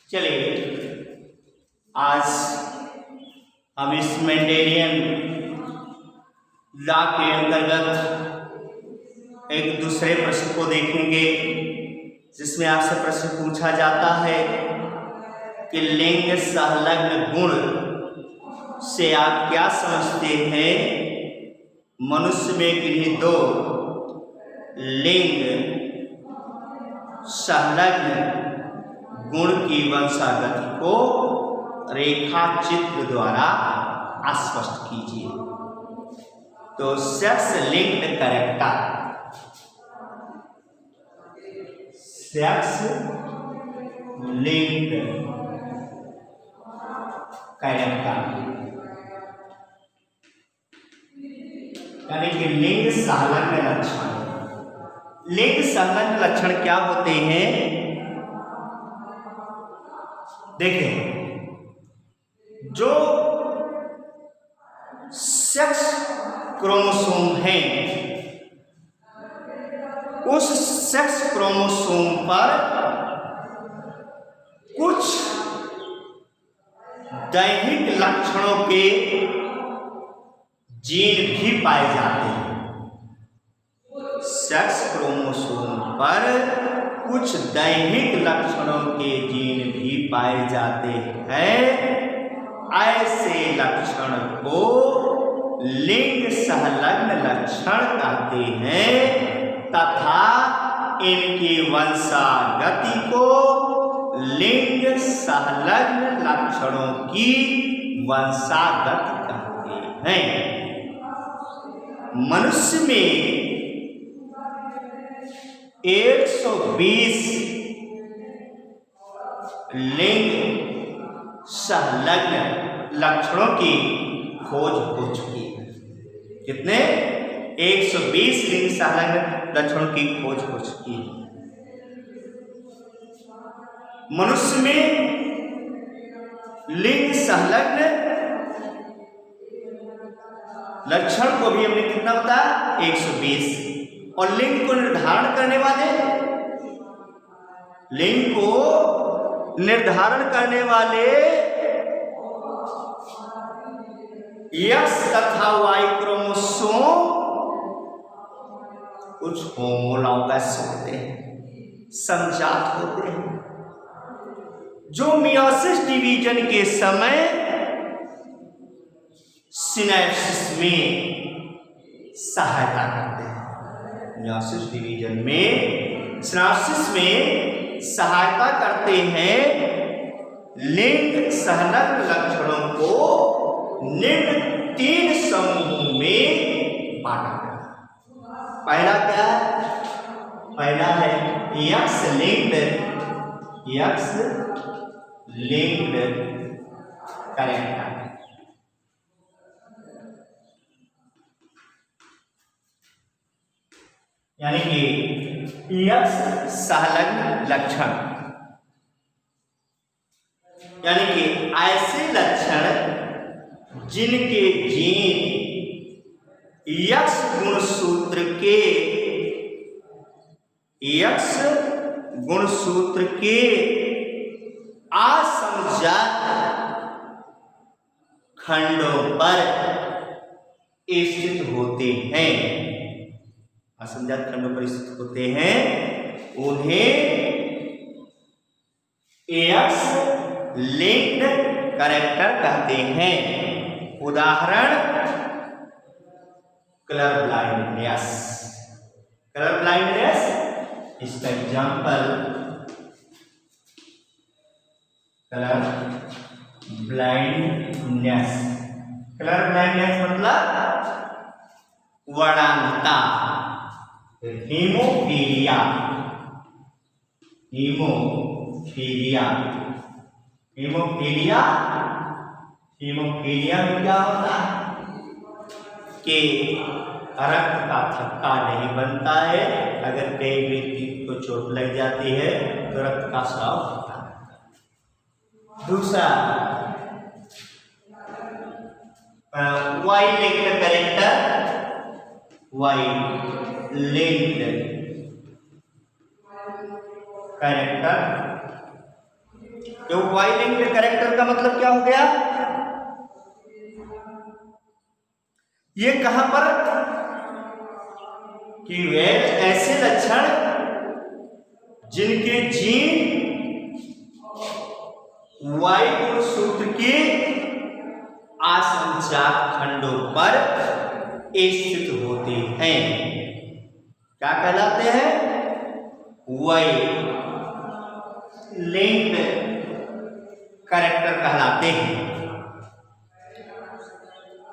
चलिए आज हम इस मेंडेलियन लॉ के अंतर्गत एक दूसरे प्रश्न को देखेंगे जिसमें आपसे प्रश्न पूछा जाता है कि लिंग सहलग्न गुण से आप क्या समझते हैं। मनुष्य में किन्हीं दो लिंग सहलग्न गुण की वंशागति को रेखा चित्र द्वारा स्पष्ट कीजिए। तो sex linked character, sex linked character यानी कि लिंग सहलग्न लक्षण। लिंग सहलग्न लक्षण क्या होते हैं? देखें, जो सेक्स क्रोमोसोम है उस सेक्स क्रोमोसोम पर कुछ दैहिक लक्षणों के जीन भी पाए जाते हैं। सेक्स क्रोमोसोम पर कुछ दैहिक लक्षणों के जीन भी पाए जाते हैं। ऐसे लक्षण को लिंग सहलग्न लक्षण कहते हैं तथा इनकी वंशागति को लिंग सहलग्न लक्षणों की वंशागति कहते हैं। मनुष्य में 120 लिंग सहलग्न लक्षणों की खोज हो चुकी है। कितने? 120 लिंग सहलग्न लक्षणों की खोज हो चुकी है। मनुष्य में लिंग सहलग्न लक्षण को भी हमने कितना बताया? 120। और लिंग को निर्धारण करने वाले, लिंग को निर्धारण करने वाले एक्स तथा वाई क्रोमोसोम कुछ होमोलॉगस होते हैं, संजात होते हैं, जो मियोसिस डिवीजन के समय सिनैप्सिस में सहायता करते हैं। मियोसिस डिवीजन में, सिनैप्सिस में सहायता करते हैं। लिंग सहलग्न लक्षणों को निम्न 3 समूहों में बांटा गया। पहला क्या है? पहला है एक्स लिंक्ड कैरेक्टर, यानी कि एक्स सहलग्न लक्षण, यानी कि ऐसे लक्षण जिनके जीन एक्स गुणसूत्र के असंजात खंडों पर स्थित होते हैं, असंजात खंडों पर स्थित होते हैं, उन्हें एक्स लिंक्ड कैरेक्टर कहते हैं। उदाहरण कलर ब्लाइंडनेस। कलर ब्लाइंडनेस, इसका example colour blindness. Colour blindness मतलब वर्णांधता। हीमोफीलिया, हीमोफीलिया, हीमोफीलिया, हीमोफीलिया में क्या होता है कि रक्त का थक्का नहीं बनता है। अगर कई व्यक्ति को चोट लग जाती है तो रक्त का स्राव होता है। दूसरा Y linked character, Y linked character तो वाई लिंक्ड कैरेक्टर का मतलब क्या हो गया? ये कहां पर कि वे ऐसे लक्षण जिनके जीन वाई गुणसूत्र के असंजात खंडों पर स्थित होते हैं, क्या कहलाते हैं? वाई लिंक्ड कैरेक्टर कहलाते हैं।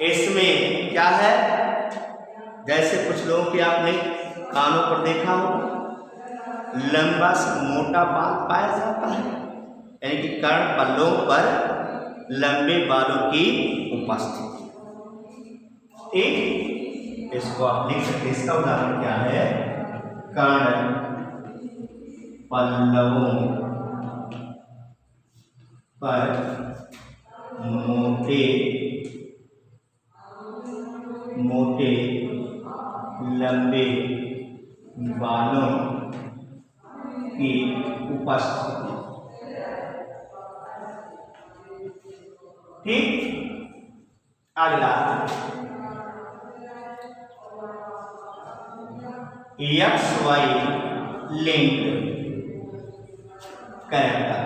इसमें क्या है, जैसे कुछ लोगों के आपने कानों पर देखा हो, लंबा सा मोटा बाल पाया जाता है, यानी कि कर्ण पल्लों पर लंबे बालों की उपस्थिति। ठीक, इसको आप लिख सकते। इसका उदाहरण क्या है? कर्ण पल्लवों पर मोटे मोटे लंबे बालों की उपस्थिति। ठीक, अगला X Y link character.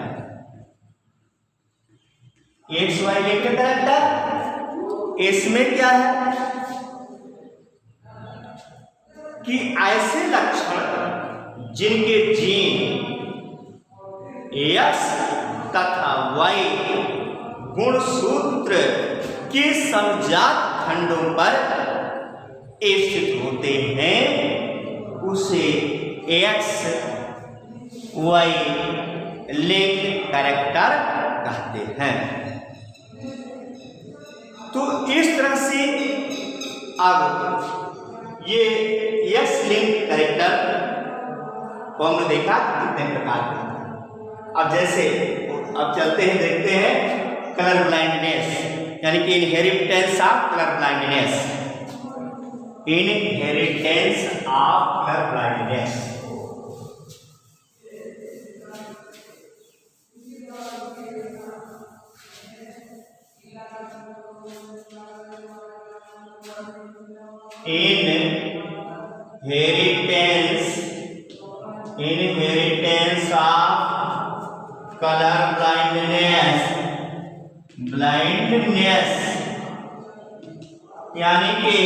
X Y link character, इसमें क्या है कि ऐसे लक्षण जिनके जीन एक्स तथा वाई गुणसूत्र के समजात खंडों पर स्थित होते हैं, उसे एक्स वाई लिंक्ड कैरेक्टर कहते हैं। तो इस तरह से अब ये एक्स लिंक्ड कैरेक्टर को हमने देखा कितने प्रकार के। अब जैसे अब चलते हैं, देखते हैं कलर ब्लाइंडनेस, यानी कि inheritance of colour blindness. Inheritance of colour blindness. Inheritance of colour blindness. Blindness यानी कि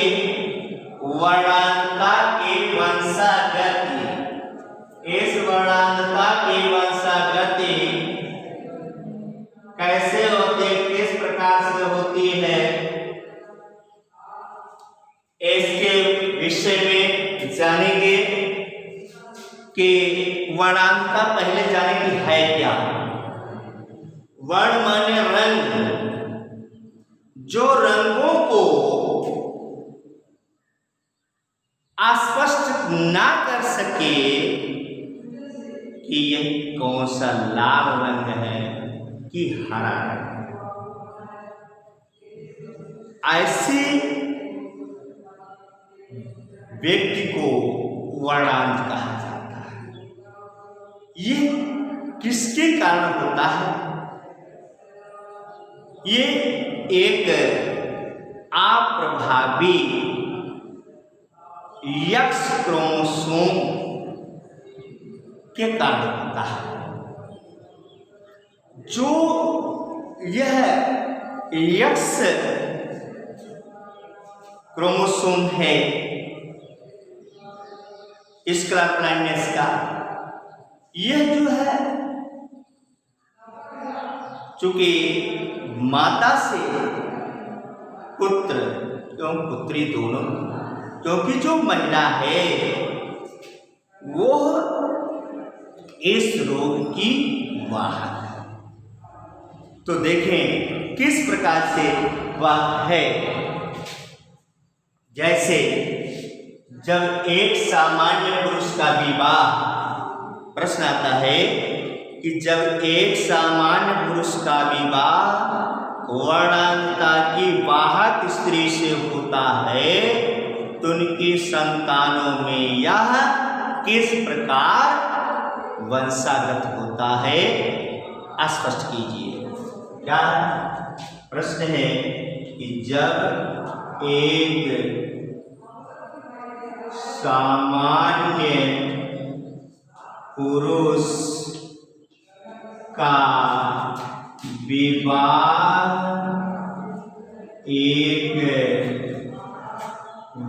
वर्णांतता की वंशागति। इस वर्णांतता की वंशागति कैसे होती, किस प्रकार से होती है, इसके विषय में जानेंगे कि वर्णांतता पहले जाने की है क्या। वर्ण माने रंग, जो रंगों को स्पष्ट ना कर सके कि यह कौन सा लाल रंग है कि हरा रंग है, ऐसे व्यक्ति को वर्णांत कहा जाता है। ये किसके कारण होता है? ये एक अप्रभावी एक्स क्रोमोसोम के कारण होता है। जो यह एक्स क्रोमोसोम है इस कलर ब्लाइंडनेस का, यह जो है चूंकि माता से पुत्र एवं पुत्री दोनों, क्योंकि जो महिला है वो इस रोग की वाहक है। तो देखें किस प्रकार से वह है। जैसे जब एक सामान्य पुरुष का विवाह, प्रश्न आता है कि जब एक सामान्य पुरुष का विवाह वर्णांतता की वाहक स्त्री से होता है तो उनकी संतानों में यह किस प्रकार वंशागत होता है, स्पष्ट कीजिए। क्या प्रश्न है कि जब एक सामान्य पुरुष का विवाह एक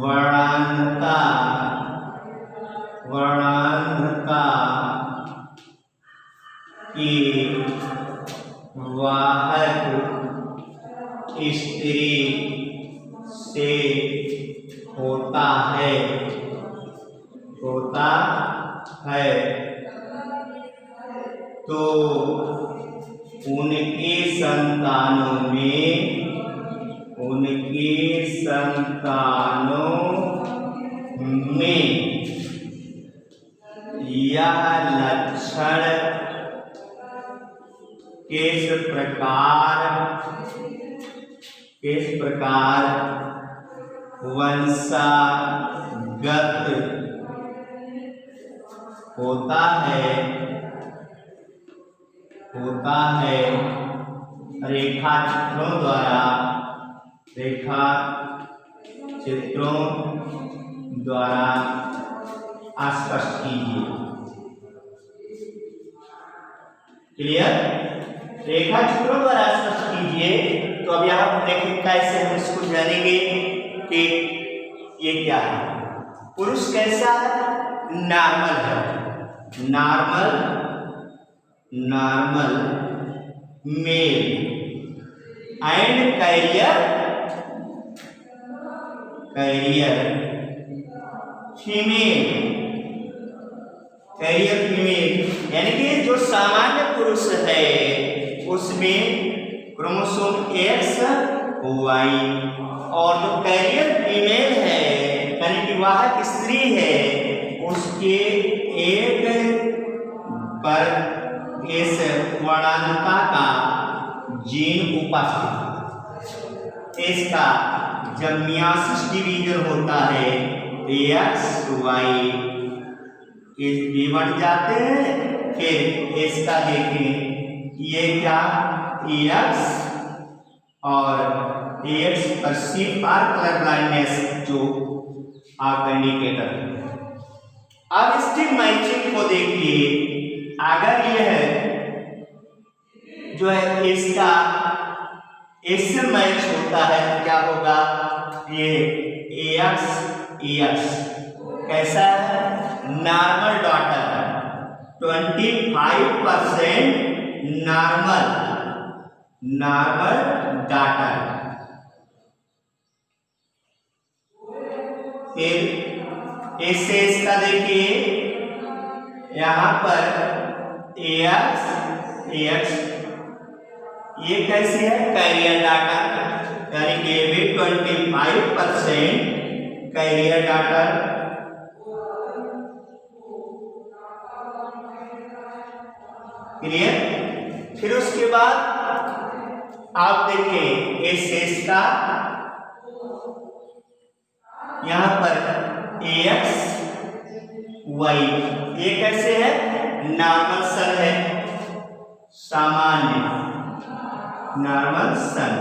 वर्णांधता की वाहक स्त्री से होता है तो उनके संतानों में यह लक्षण किस प्रकार वंशागत होता है रेखा चित्रों द्वारा स्पष्ट कीजिए। क्लियर? रेखा चित्रों द्वारा स्पष्ट कीजिए। तो अब यहाँ पर देखिए कैसे हम इसको जानेंगे कि ये क्या है। पुरुष कैसा है? नॉर्मल है, normal male and carrier female, यानी कि जो सामान्य पुरुष है उसमें क्रोमोसोम एक्स वाई, और जो कैरियर फीमेल है यानी कि वाहक स्त्री है उसके एक पर इस वर्णांधता का जीन उपस्थित। इसका जब मियासिस डिवीजन होता है एक्स वाई भी बढ़ जाते हैं। फिर इसका देखें ये क्या एक्स और एक्स पर C/R कलर ब्लाइंडनेस जो आपका इंडिकेटर है। अब इसकी मैचिंग को देखिए, अगर यह जो है इसका इससे मैच होता है तो क्या होगा, ये एक्स कैसा है? Normal daughter 25% normal daughter. फिर इससे इसका देखिए यहाँ पर एक्स ये कैसे है? कैरियर डाटा, यानी कि ये भी 25% कैरियर डाटा। क्लियर? फिर उसके बाद आप देखें इसका यहाँ पर एक्स वाई ये कैसे है? नॉर्मल सन है, सामान्य नॉर्मल सन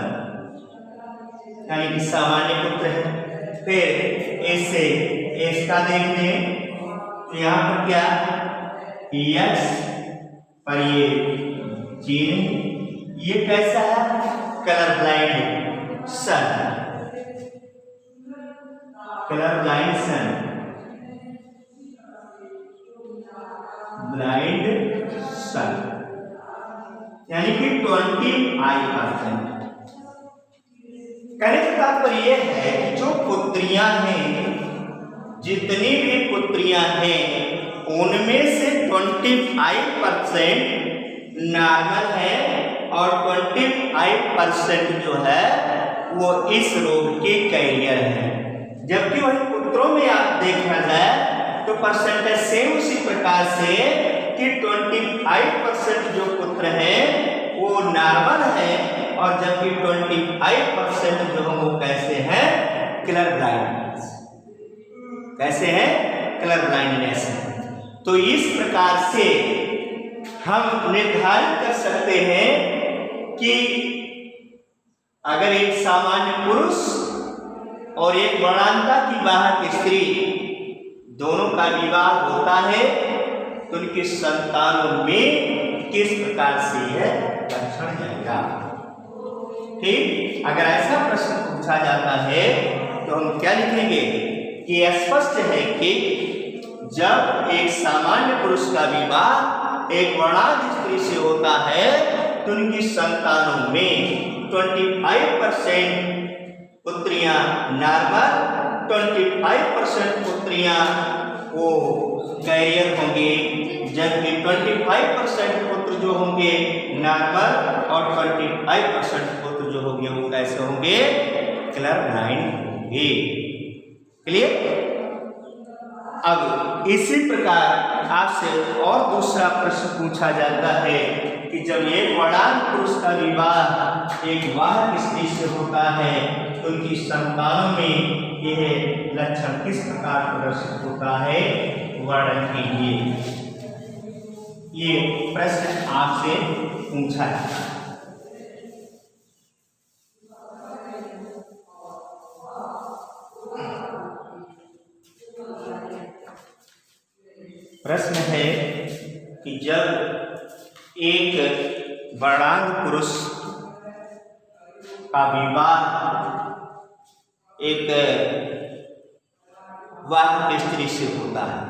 यानी कि सामान्य पुत्र है। फिर इससे इसका देख लें तो यहाँ पर क्या एक्स पर ये जीन, ये कैसा है? कलर ब्लाइंड सन, ब्लाइंड सन यानी कि 25%। कहने का तात्पर्य यह है कि जो पुत्रियां हैं, जितनी भी पुत्रियां हैं उनमें से 25% नॉर्मल है और 25% जो है वो इस रोग के कैरियर है। जबकि वही पुत्रों में आप देखा जाए तो परसेंटेज सेम उसी प्रकार से कि 25% जो पुत्र हैं वो नॉर्मल है और जबकि 25% जो है वो कैसे हैं? Colour blindness. कैसे हैं? Colour blindness. तो इस प्रकार से हम निर्धारित कर सकते हैं कि अगर एक सामान्य पुरुष और एक वर्णांता की वाहक स्त्री दोनों का विवाह होता है तो उनकी संतानों में किस प्रकार से यह लक्षण जाएगा। ठीक, अगर ऐसा प्रश्न पूछा जाता है तो हम क्या लिखेंगे कि स्पष्ट है कि जब एक सामान्य पुरुष का विवाह एक वर्णांत स्त्री से होता है तो उनकी संतानों में 25% पुत्रियां नॉर्मल, 25% पुत्रियां वो कैरियर होंगे, जबकि 25% पुत्र जो होंगे नॉर्मल और 25% पुत्र जो होंगे वो कैसे होंगे, कलर ब्लाइंड होंगे। क्लियर। अब इसी प्रकार आपसे और दूसरा प्रश्न पूछा जाता है कि जब एक वर्णांत पुरुष का विवाह एक वाहक स्त्री से होता है तो उनकी संतानों में यह लक्षण किस प्रकार प्रदर्शित होता है, वर्णन कीजिए। ये प्रश्न आपसे पूछा जाता है। प्रश्न है कि जब एक वर्णांत पुरुष का विवाह एक वाहक स्त्री से होता है